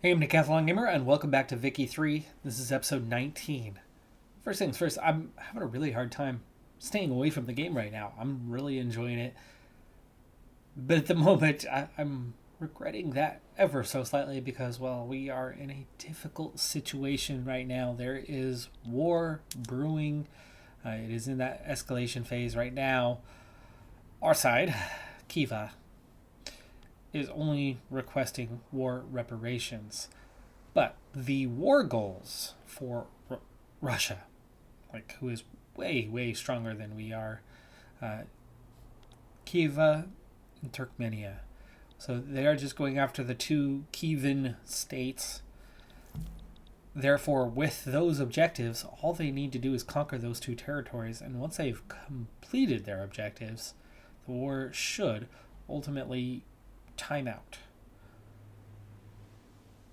Hey, I'm Decathlon Gamer, and welcome back to Vicky 3. This is episode 19. First things first, I'm having a really hard time staying away from the game right now. I'm really enjoying it. But at the moment, I'm regretting that ever so slightly because, well, we are in a difficult situation right now. There is war brewing. It is in that escalation phase right now. Our side, Kiva, is only requesting war reparations. But the war goals for Russia, like who is way, way stronger than we are, uh, Kiva and Turkmenia. So they are just going after the two Kievan states. Therefore, with those objectives, all they need to do is conquer those two territories. And once they've completed their objectives, the war should ultimately time out.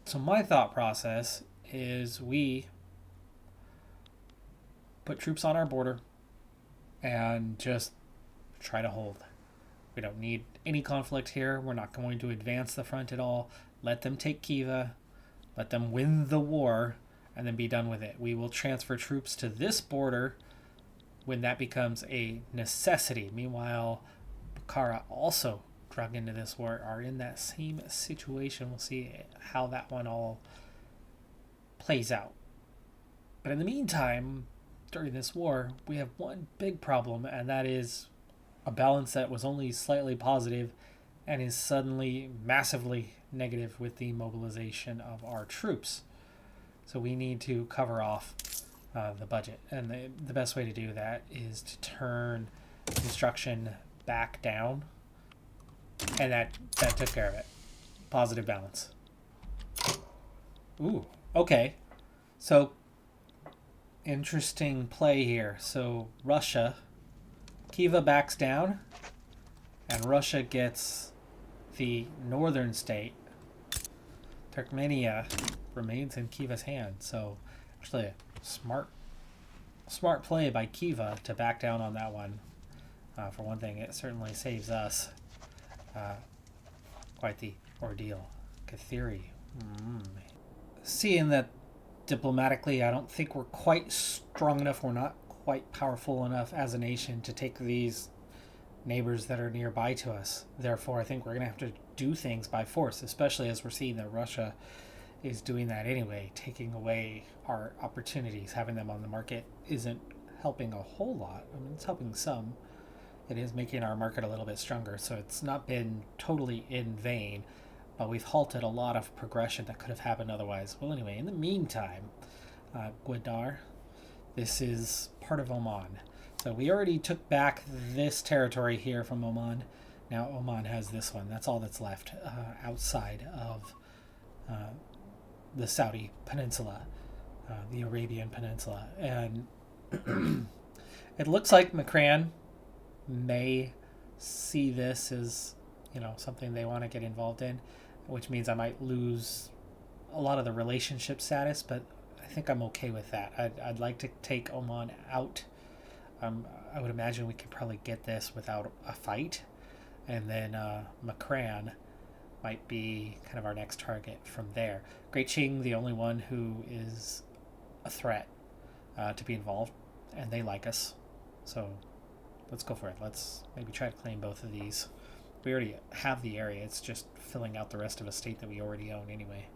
So my thought process is we put troops on our border and just try to hold. We don't need any conflict here. We're not going to advance the front at all. Let them take Kiva, let them win the war, and then be done with it. We will transfer troops to this border when that becomes a necessity. Meanwhile, Bukhara also drug into this war are in that same situation. We'll see how that one all plays out. But in the meantime, during this war, we have one big problem, and that is a balance that was only slightly positive and is suddenly massively negative with the mobilization of our troops. So we need to cover off the budget. And the best way to do that is to turn construction back down. And that took care of it. Positive balance. Ooh, okay. So, interesting play here. So, Russia, Kiva backs down, and Russia gets the northern state. Turkmenia remains in Kiva's hand. So, actually, a smart play by Kiva to back down on that one. For one thing, it certainly saves us quite the ordeal. Kathiri. Seeing that diplomatically, I don't think we're quite strong enough. We're not quite powerful enough as a nation to take these neighbors that are nearby to us. Therefore, I think we're going to have to do things by force, especially as we're seeing that Russia is doing that anyway, taking away our opportunities. Having them on the market isn't helping a whole lot. I mean, it's helping some. It is making our market a little bit stronger, so it's not been totally in vain, but we've halted a lot of progression that could have happened otherwise. Well, anyway, in the meantime, Gwadar, this is part of Oman. So we already took back this territory here from Oman. Now Oman has this one. That's all that's left outside of the Saudi peninsula, the Arabian peninsula. And it looks like Makran may see this as, something they want to get involved in, which means I might lose a lot of the relationship status, but I think I'm okay with that. I'd like to take Oman out. I would imagine we could probably get this without a fight, and then Makran might be kind of our next target from there. Great Qing, the only one who is a threat to be involved, and they like us, so let's go for it. Let's maybe try to claim both of these. We already have the area. It's just filling out the rest of a state that we already own anyway.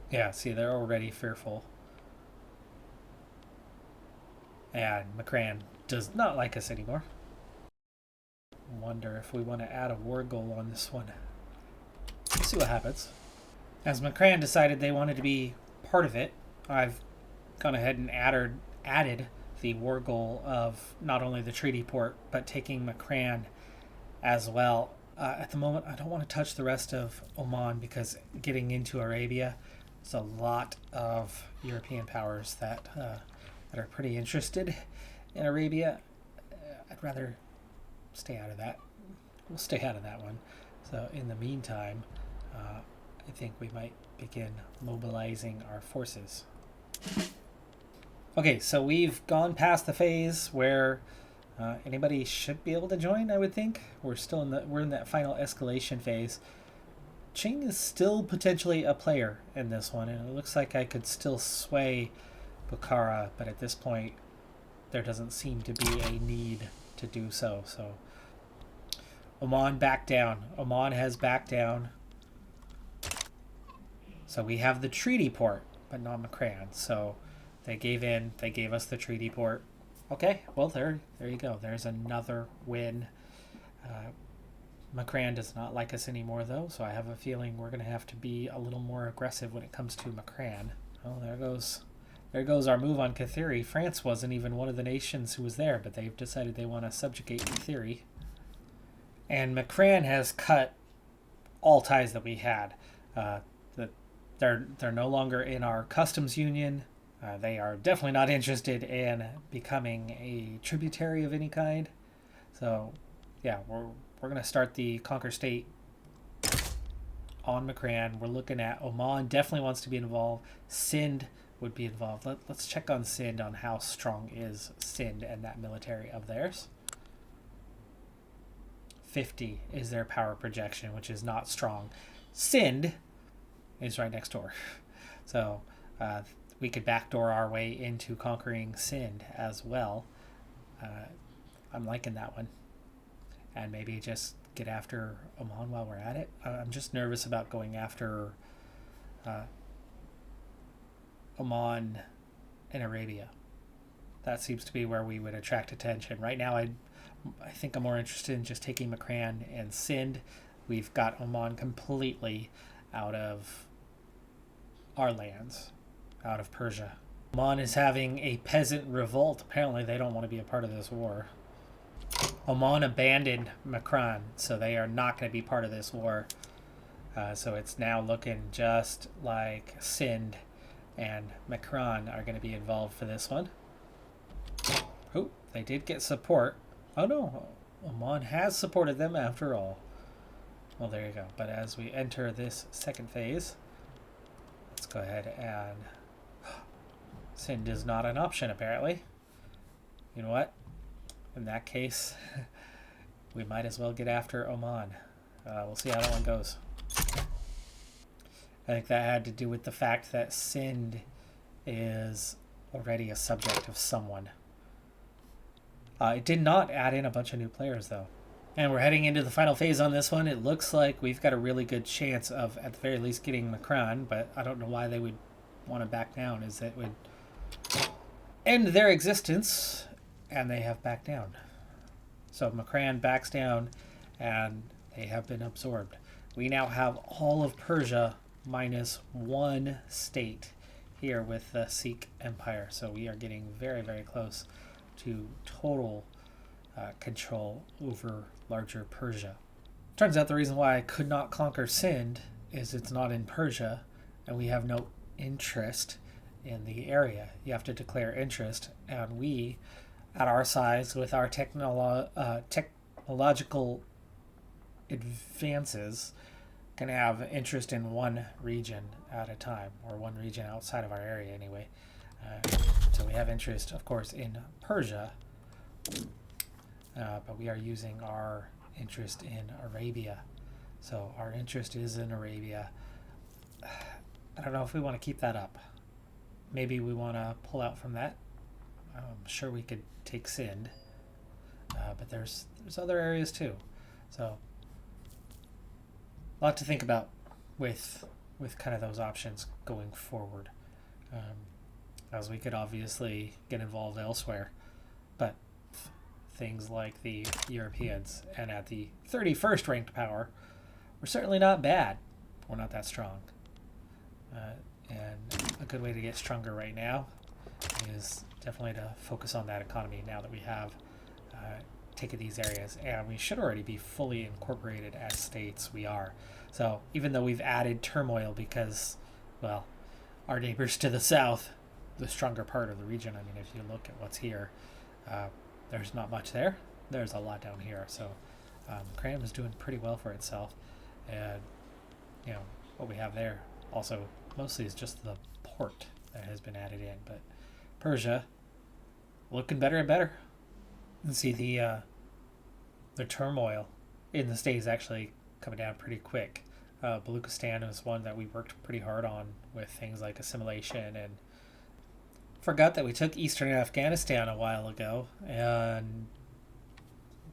Yeah, see, they're already fearful. And Makran does not like us anymore. Wonder if we want to add a war goal on this one. Let's see what happens. As Makran decided they wanted to be part of it, I've gone ahead and added the war goal of not only the treaty port, but taking Makran as well. At the moment, I don't want to touch the rest of Oman because getting into Arabia, there's a lot of European powers that are pretty interested in Arabia. I'd rather stay out of that. We'll stay out of that one. So in the meantime, I think we might begin mobilizing our forces. Okay, so we've gone past the phase where anybody should be able to join. I would think we're in that final escalation phase. Qing is still potentially a player in this one, and it looks like I could still sway Bukhara, but at this point, there doesn't seem to be a need to do so. So Oman backed down. Oman has backed down. So we have the treaty port, but not Makran. So they gave in. They gave us the treaty port. Okay, well, there you go. There's another win. Makran does not like us anymore, though, so I have a feeling we're going to have to be a little more aggressive when it comes to Makran. Oh, there goes our move on Kathiri. France wasn't even one of the nations who was there, but they've decided they want to subjugate Kathiri. And Makran has cut all ties that we had. They're no longer in our customs union. They are definitely not interested in becoming a tributary of any kind. So, yeah, we're going to start the Conquer State on Makran. We're looking at Oman definitely wants to be involved. Sind would be involved. Let's check on Sind, on how strong is Sind and that military of theirs. 50 is their power projection, which is not strong. Sind is right next door. So we could backdoor our way into conquering Sind as well. I'm liking that one. And maybe just get after Oman while we're at it. I'm just nervous about going after Oman and Arabia. That seems to be where we would attract attention. Right now, I think I'm more interested in just taking Makran and Sind. We've got Oman completely out of our lands, out of Persia. Oman is having a peasant revolt. Apparently, they don't want to be a part of this war. Oman abandoned Makran, so they are not going to be part of this war. So it's now looking just like Sind and Makran are going to be involved for this one. Oh, they did get support. Oh no, Oman has supported them after all. Well, there you go. But as we enter this second phase, let's go ahead and... Sind is not an option, apparently. You know what? In that case, we might as well get after Oman. We'll see how that one goes. I think that had to do with the fact that Sind is already a subject of someone. It did not add in a bunch of new players, though. And we're heading into the final phase on this one. It looks like we've got a really good chance of, at the very least, getting Makran, but I don't know why they would want to back down, as it would end their existence, and they have backed down. So Makran backs down, and they have been absorbed. We now have all of Persia minus one state here with the Sikh Empire. So we are getting very, very close to total control over larger Persia. Turns out the reason why I could not conquer Sind is it's not in Persia, and we have no interest in the area. You have to declare interest, and we, at our size, with our technological advances, can have interest in one region at a time, or one region outside of our area anyway. So we have interest, of course, in Persia, but we are using our interest in Arabia. So our interest is in Arabia. I don't know if we want to keep that up. Maybe we want to pull out from that. I'm sure we could take Sind, but there's other areas too. So a lot to think about with kind of those options going forward. As we could obviously get involved elsewhere, but things like the Europeans and at the 31st ranked power, we're certainly not bad. We're not that strong. And a good way to get stronger right now is definitely to focus on that economy now that we have taken these areas. And we should already be fully incorporated as states. We are. So even though we've added turmoil because, well, our neighbors to the south, the stronger part of the region, I mean, if you look at what's here, there's not much there. There's a lot down here. So Cram is doing pretty well for itself. And, you know, what we have there also mostly is just the port that has been added in. But Persia, looking better and better. You can see the turmoil in the state is actually coming down pretty quick. Baluchistan was one that we worked pretty hard on with things like assimilation, and forgot that we took eastern Afghanistan a while ago, and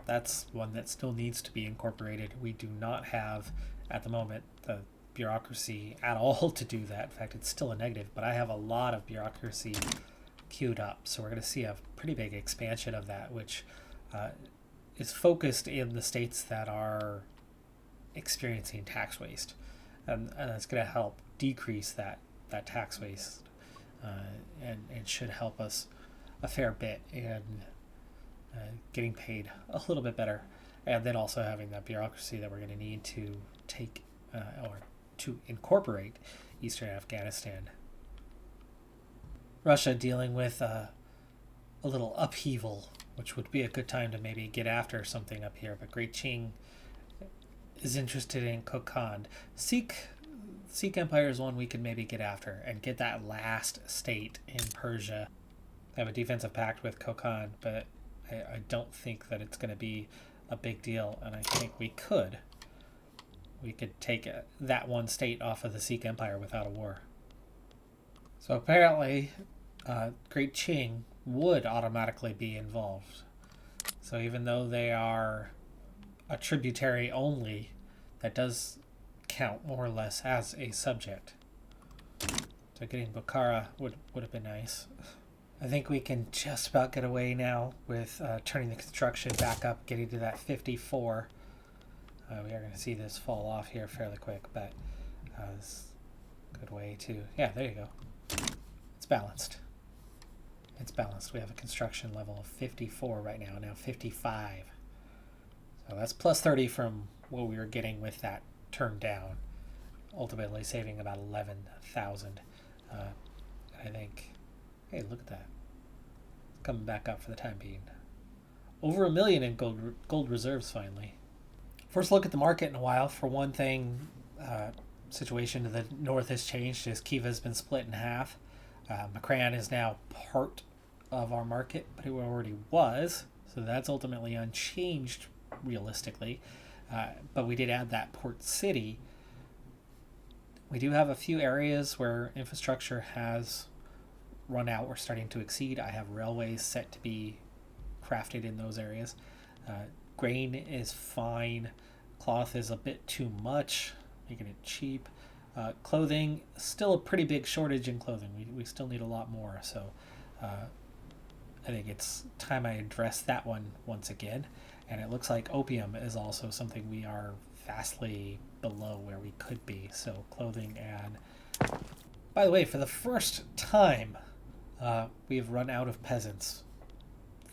that's one that still needs to be incorporated. We do not have, at the moment, the bureaucracy at all to do that. In fact, it's still a negative, but I have a lot of bureaucracy queued up. So we're going to see a pretty big expansion of that, which is focused in the states that are experiencing tax waste. And it's going to help decrease that tax waste and should help us a fair bit in getting paid a little bit better, and then also having that bureaucracy that we're going to need to take or to incorporate eastern Afghanistan. Russia dealing with a little upheaval, which would be a good time to maybe get after something up here, but Great Qing is interested in Kokand. Sikh Empire is one we could maybe get after and get that last state in Persia. They have a defensive pact with Kokand, but I don't think that it's going to be a big deal, and I think we could take that one state off of the Sikh Empire without a war. So apparently, Great Qing would automatically be involved. So even though they are a tributary only, that does count more or less as a subject. So getting Bukhara would have been nice. I think we can just about get away now with turning the construction back up, getting to that 54. We are going to see this fall off here fairly quick, but it's a good way to... Yeah, there you go. It's balanced. It's balanced. We have a construction level of 54 right now 55. So that's plus 30 from what we were getting with that turned down, ultimately saving about 11,000. I think... Hey, look at that. It's coming back up for the time being. Over 1 million in gold reserves, finally. First look at the market in a while. For one thing, situation to the north has changed as Kiva has been split in half. Makran is now part of our market, but it already was. So that's ultimately unchanged realistically. But we did add that port city. We do have a few areas where infrastructure has run out. We're starting to exceed. I have railways set to be crafted in those areas. Grain is fine. Cloth is a bit too much, making it cheap. Clothing, still a pretty big shortage in clothing. We still need a lot more. So I think it's time I address that one once again. And it looks like opium is also something we are vastly below where we could be. So clothing and... By the way, for the first time, we have run out of peasants.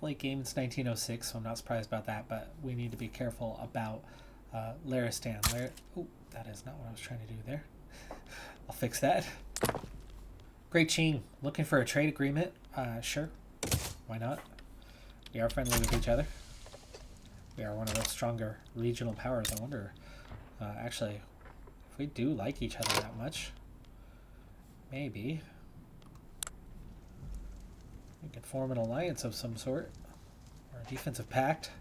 Late game, it's 1906, so I'm not surprised about that, but we need to be careful about Laristan. Oh, that is not what I was trying to do there. I'll fix that. Great Qing, looking for a trade agreement? Sure. Why not? We are friendly with each other. We are one of those stronger regional powers. I wonder, actually, if we do like each other that much, maybe we could form an alliance of some sort, or a defensive pact.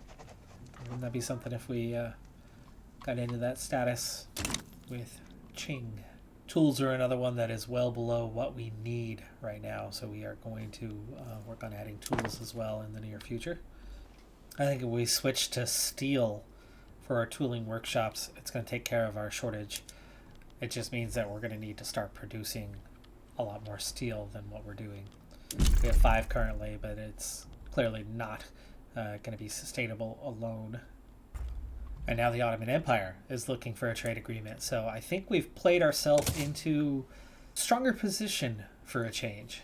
Wouldn't that be something if we got into that status with Qing? Tools are another one that is well below what we need right now, so we are going to work on adding tools as well in the near future. I think if we switch to steel for our tooling workshops, it's going to take care of our shortage. It just means that we're going to need to start producing a lot more steel than what we're doing. We have 5 currently, but it's clearly not going to be sustainable alone. And now the Ottoman Empire is looking for a trade agreement. So I think we've played ourselves into a stronger position for a change.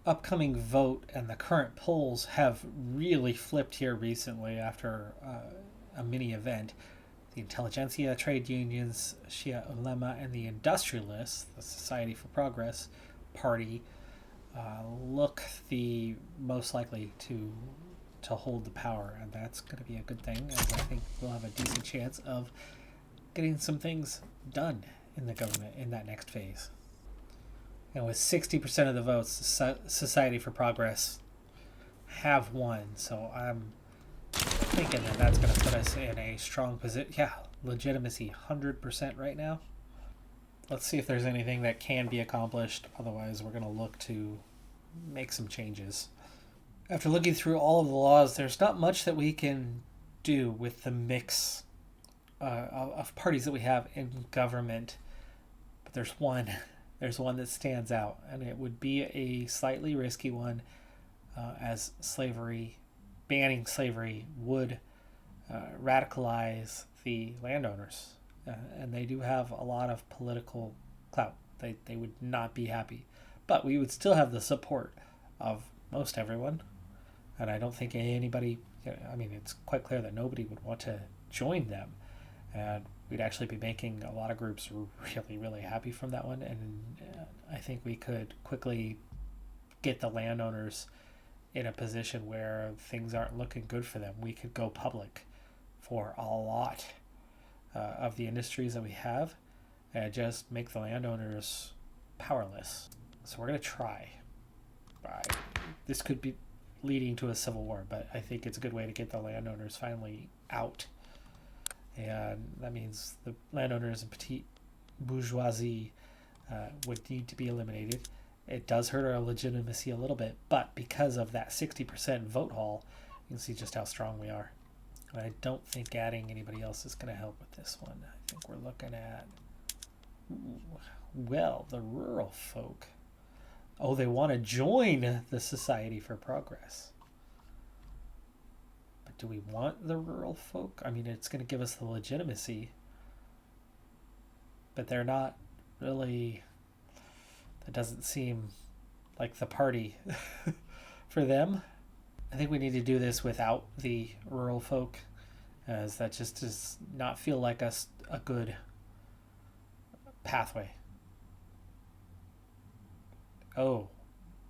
Upcoming vote and the current polls have really flipped here recently after a mini event. The intelligentsia, trade unions, Shia ulema, and the industrialists, the Society for Progress party, look the most likely to hold the power, and that's going to be a good thing, as I think we'll have a decent chance of getting some things done in the government in that next phase. And with 60% of the votes, the Society for Progress have won, so I'm thinking that that's going to put us in a strong position. Yeah, legitimacy 100% right now. Let's see if there's anything that can be accomplished. Otherwise, we're going to look to make some changes. After looking through all of the laws, there's not much that we can do with the mix of parties that we have in government. But there's one. There's one that stands out, and it would be a slightly risky one, as banning slavery would radicalize the landowners. And they do have a lot of political clout. They would not be happy. But we would still have the support of most everyone. And I don't think anybody, I mean, it's quite clear that nobody would want to join them. And we'd actually be making a lot of groups really, really happy from that one. And I think we could quickly get the landowners in a position where things aren't looking good for them. We could go public for a lot of the industries that we have and just make the landowners powerless. So we're going to try. This could be leading to a civil war, but I think it's a good way to get the landowners finally out. And that means the landowners and petite bourgeoisie would need to be eliminated. It does hurt our legitimacy a little bit, but because of that 60% vote haul, you can see just how strong we are. And I don't think adding anybody else is going to help with this one. I think we're looking at, well, the rural folk. Oh, they want to join the Society for Progress. But do we want the rural folk? I mean, it's going to give us the legitimacy, but they're not really, that doesn't seem like the party for them. I think we need to do this without the rural folk, as that just does not feel like a good pathway. Oh,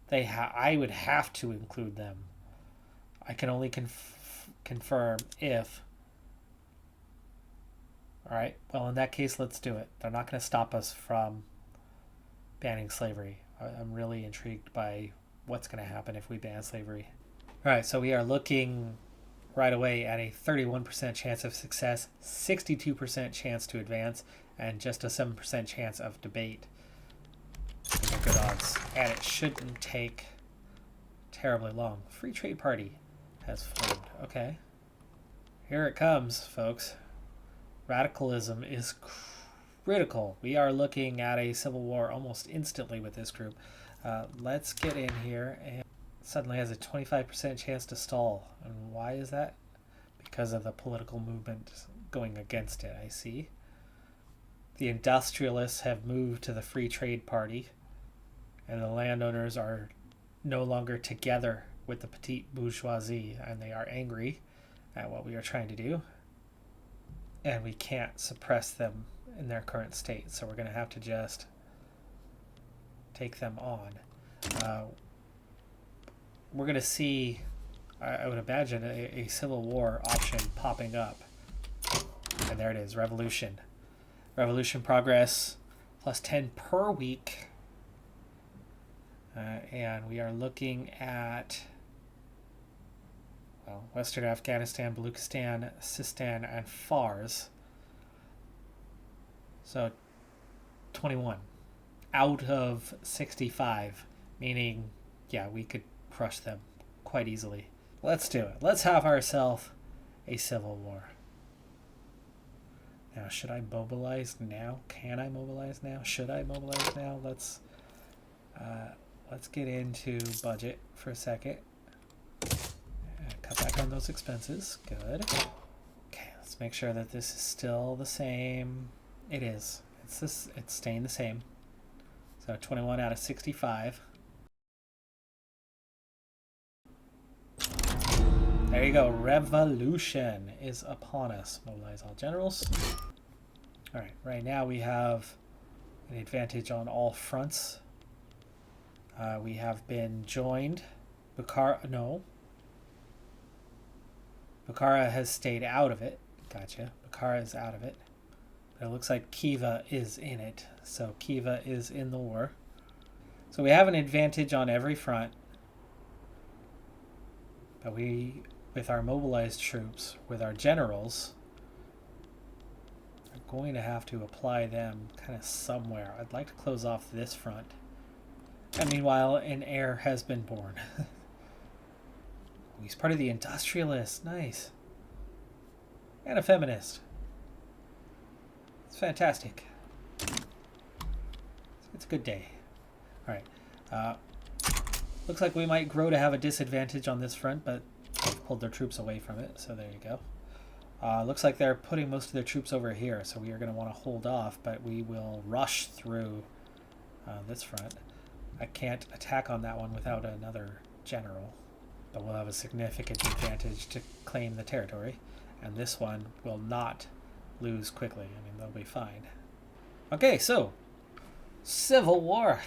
I would have to include them. I can only confirm if. All right, well, in that case, let's do it. They're not going to stop us from banning slavery. I'm really intrigued by what's going to happen if we ban slavery. All right, so we are looking right away at a 31% chance of success, 62% chance to advance, and just a 7% chance of debate. These are good odds, and it shouldn't take terribly long. Free Trade Party has formed. Okay. Here it comes, folks. Radicalism is critical. We are looking at a civil war almost instantly with this group. Let's get in here, and suddenly has a 25% chance to stall. And why is that? Because of the political movement going against it, I see. The industrialists have moved to the Free Trade Party, and the landowners are no longer together with the petite bourgeoisie, and they are angry at what we are trying to do. And we can't suppress them in their current state, so we're going to have to just take them on. We're going to see, I would imagine, a civil war option popping up. And there it is, revolution. Revolution progress plus 10 per week. And we are looking at, well, Western Afghanistan, Baluchistan, Sistan, and Fars. So 21 out of 65, meaning, yeah, we could crush them quite easily. Let's do it. Let's have ourselves a civil war. Now, should I mobilize now? Can I mobilize now? Should I mobilize now? Let's get into budget for a second. Cut back on those expenses. Good. Okay, let's make sure that this is still the same. It is. It's staying the same. So 21 out of 65. There you go. Revolution is upon us. Mobilize all generals. All right. Right now we have an advantage on all fronts. We have been joined. Bukhara has stayed out of it. Gotcha. Bukhara is out of it. But it looks like Khiva is in it. So Khiva is in the war. So we have an advantage on every front. But we with our mobilized troops, with our generals, I'm going to have to apply them kind of somewhere. I'd like to close off this front. And meanwhile, an heir has been born. He's part of the industrialists. Nice. And a feminist. It's fantastic. It's a good day. Alright. Looks like we might grow to have a disadvantage on this front, but they've pulled their troops away from it, so there you go. Looks like they're putting most of their troops over here, so we are going to want to hold off, but we will rush through this front. I can't attack on that one without another general, but we'll have a significant advantage to claim the territory, and this one will not lose quickly. I mean, they'll be fine. Okay, so civil war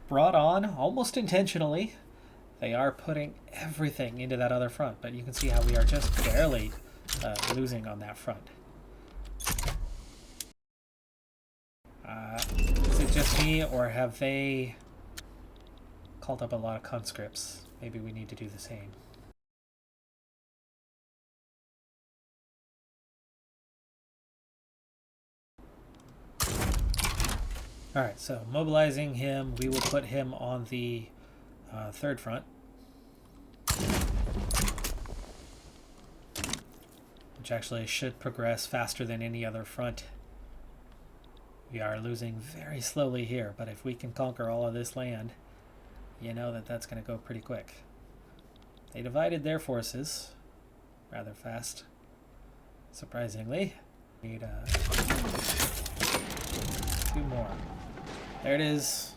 brought on almost intentionally. They are putting everything into that other front, but you can see how we are just barely losing on that front. Is it just me, or have they called up a lot of conscripts? Maybe we need to do the same. Alright, so mobilizing him, we will put him on the third front. Which actually should progress faster than any other front. We are losing very slowly here, but if we can conquer all of this land, you know that that's going to go pretty quick. They divided their forces rather fast, surprisingly. Need two more. There it is.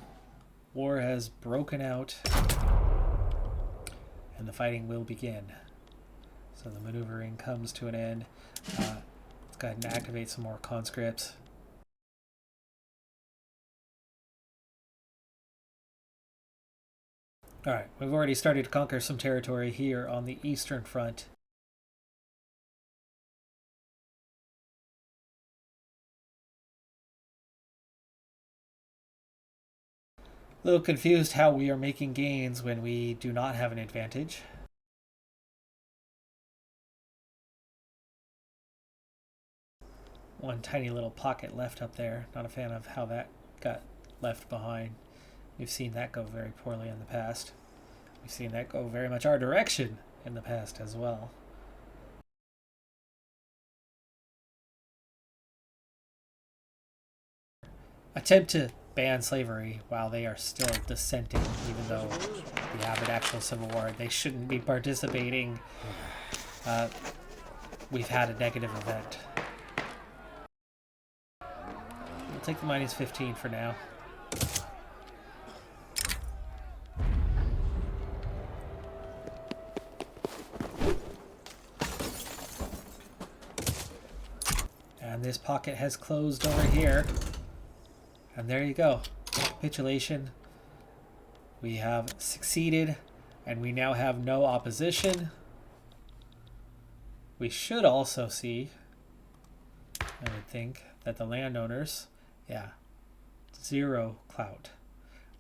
War has broken out, and the fighting will begin. So the maneuvering comes to an end. Let's go ahead and activate some more conscripts. Alright, we've already started to conquer some territory here on the Eastern Front. A little confused how we are making gains when we do not have an advantage. One tiny little pocket left up there. Not a fan of how that got left behind. We've seen that go very poorly in the past. We've seen that go very much our direction in the past as well. Attempt to ban slavery while they are still dissenting, even though we have an actual civil war. They shouldn't be participating. We've had a negative event. We'll take the -15 for now. And this pocket has closed over here. And there you go. Capitulation. We have succeeded, and we now have no opposition. We should also see, I would think, that the landowners, yeah, 0 clout.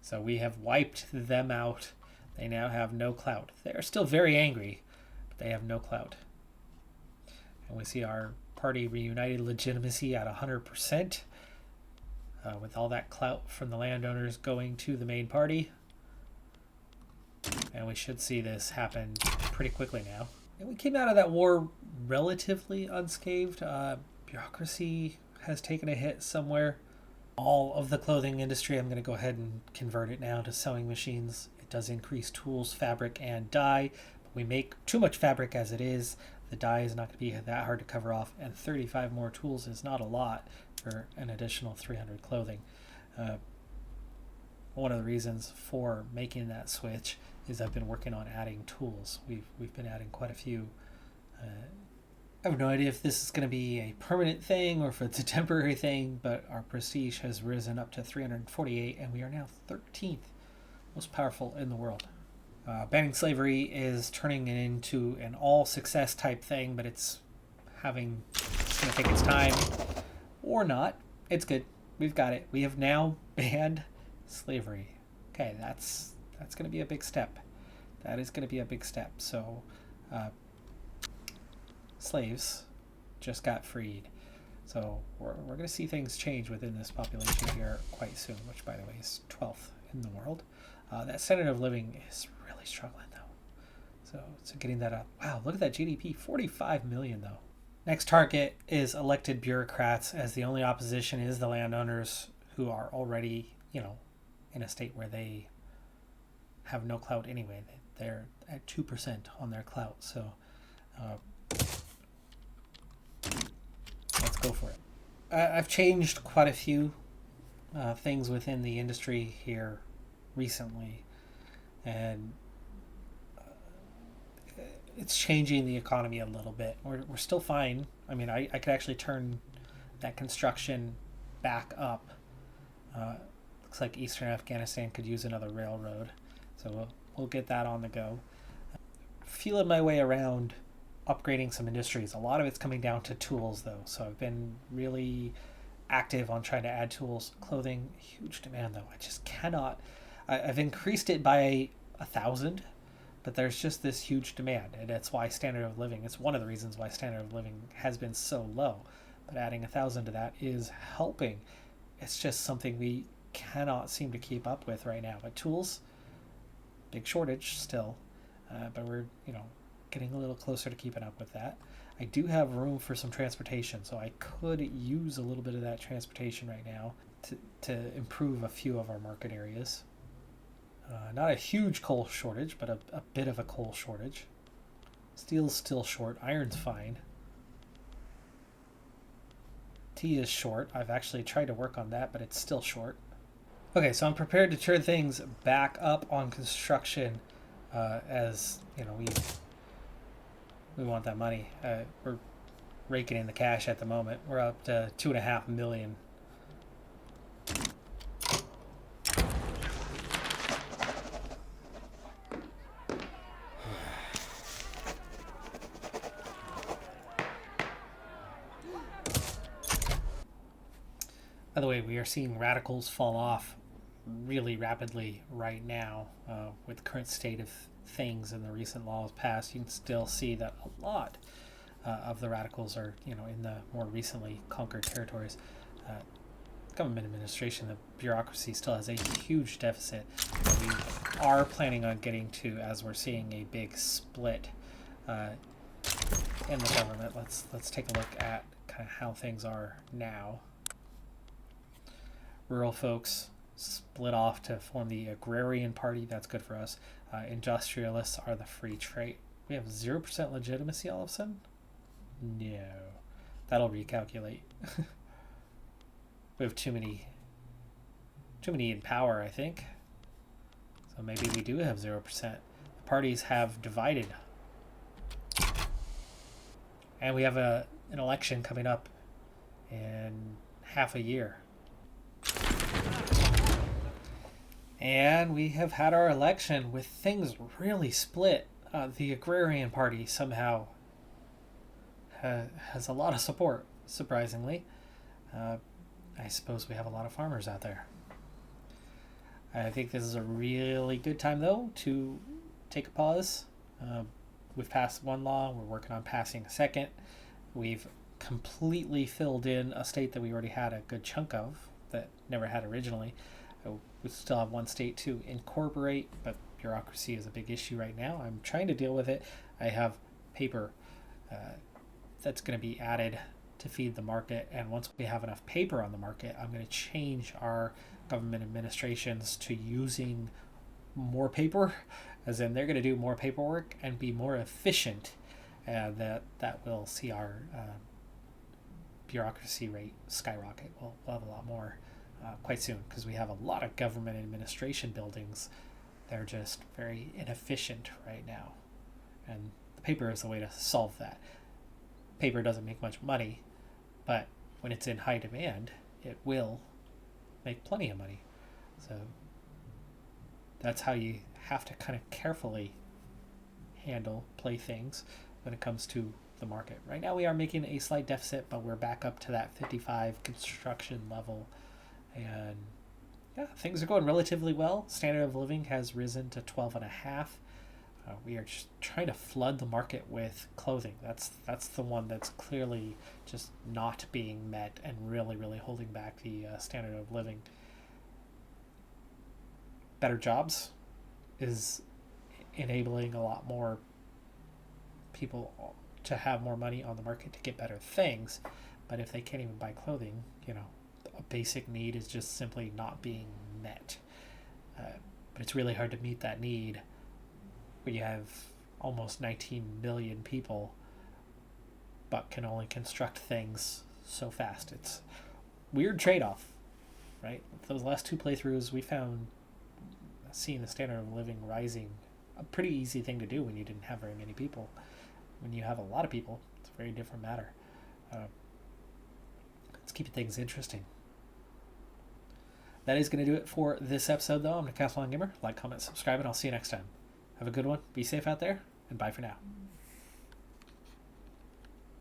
So we have wiped them out. They now have no clout. They're still very angry, but they have no clout. And we see our party reunited legitimacy at 100%, with all that clout from the landowners going to the main party. And we should see this happen pretty quickly now. And we came out of that war relatively unscathed. Bureaucracy has taken a hit somewhere. All of the clothing industry, I'm going to go ahead and convert it now to sewing machines. It does increase tools, fabric, and dye. But we make too much fabric as it is. The dye is not going to be that hard to cover off, and 35 more tools is not a lot for an additional 300 clothing. One of the reasons for making that switch is I've been working on adding tools. We've been adding quite a few. I have no idea if this is going to be a permanent thing or if it's a temporary thing, but our prestige has risen up to 348, and we are now 13th most powerful in the world. Banning slavery is turning it into an all-success type thing, but it's going to take its time. Or not. It's good. We've got it. We have now banned slavery. Okay, that's going to be a big step. That is going to be a big step. So slaves just got freed. So we're going to see things change within this population here quite soon, which, by the way, is 12th in the world. That standard of living is really struggling, though. So getting that up. Wow, look at that GDP, 45 million, though. Next target is elected bureaucrats, as the only opposition is the landowners, who are already, in a state where they have no clout anyway. They're at 2% on their clout. So let's go for it. I've changed quite a few things within the industry here recently, and it's changing the economy a little bit. We're still fine. I mean, I could actually turn that construction back up. Looks like Eastern Afghanistan could use another railroad, so we'll get that on the go. Feeling my way around upgrading some industries. A lot of it's coming down to tools, though, so I've been really active on trying to add tools. Clothing, huge demand, though. I just cannot. I've increased it by 1,000, but there's just this huge demand, and that's why standard of living, it's one of the reasons why standard of living has been so low, but adding 1,000 to that is helping. It's just something we cannot seem to keep up with right now. But tools, big shortage still, but we're getting a little closer to keeping up with that. I do have room for some transportation, so I could use a little bit of that transportation right now to improve a few of our market areas. Not a huge coal shortage, but a bit of a coal shortage. Steel's still short. Iron's fine. Tea is short. I've actually tried to work on that, but it's still short. Okay, so I'm prepared to turn things back up on construction, as we want that money. We're raking in the cash at the moment. We're up to 2.5 million. By the way, we are seeing radicals fall off really rapidly right now with the current state of things and the recent laws passed. You can still see that a lot of the radicals are, in the more recently conquered territories. Government administration, the bureaucracy still has a huge deficit. We are planning on getting to, as we're seeing, a big split in the government. Let's take a look at kind of how things are now. Rural folks split off to form the agrarian party. That's good for us. Industrialists are the free trade. We have 0% legitimacy all of a sudden? No. That'll recalculate. We have too many in power, I think. So maybe we do have 0%. The parties have divided. And we have an election coming up in half a year. And we have had our election with things really split. The agrarian party somehow has a lot of support, surprisingly. I suppose we have a lot of farmers out there. I think this is a really good time, though, to take a pause. We've passed one law. We're working on passing a second. We've completely filled in a state that we already had a good chunk of that never had originally. We still have one state to incorporate, but bureaucracy is a big issue right now. I'm trying to deal with it. I have paper that's going to be added to feed the market, and once we have enough paper on the market, I'm going to change our government administrations to using more paper, as in they're going to do more paperwork and be more efficient. That will see our bureaucracy rate skyrocket. We'll have a lot more quite soon, because we have a lot of government administration buildings. They're just very inefficient right now, and the paper is the way to solve that. Paper doesn't make much money, but when it's in high demand, it will make plenty of money. So that's how you have to kind of carefully play things when it comes to the market. Right now we are making a slight deficit, but we're back up to that 55 construction level. And yeah, things are going relatively well. Standard of living has risen to 12.5. We are just trying to flood the market with clothing. That's the one that's clearly just not being met and really, really holding back the standard of living. Better jobs is enabling a lot more people to have more money on the market to get better things. But if they can't even buy clothing, a basic need is just simply not being met. But it's really hard to meet that need when you have almost 19 million people but can only construct things so fast. It's a weird trade-off, right? Those last two playthroughs, we found seeing the standard of living rising a pretty easy thing to do when you didn't have very many people. When you have a lot of people, it's a very different matter. It's keeping things interesting. That is going to do it for this episode, though. I'm Decathlon Gamer. Like, comment, subscribe, and I'll see you next time. Have a good one. Be safe out there, and bye for now.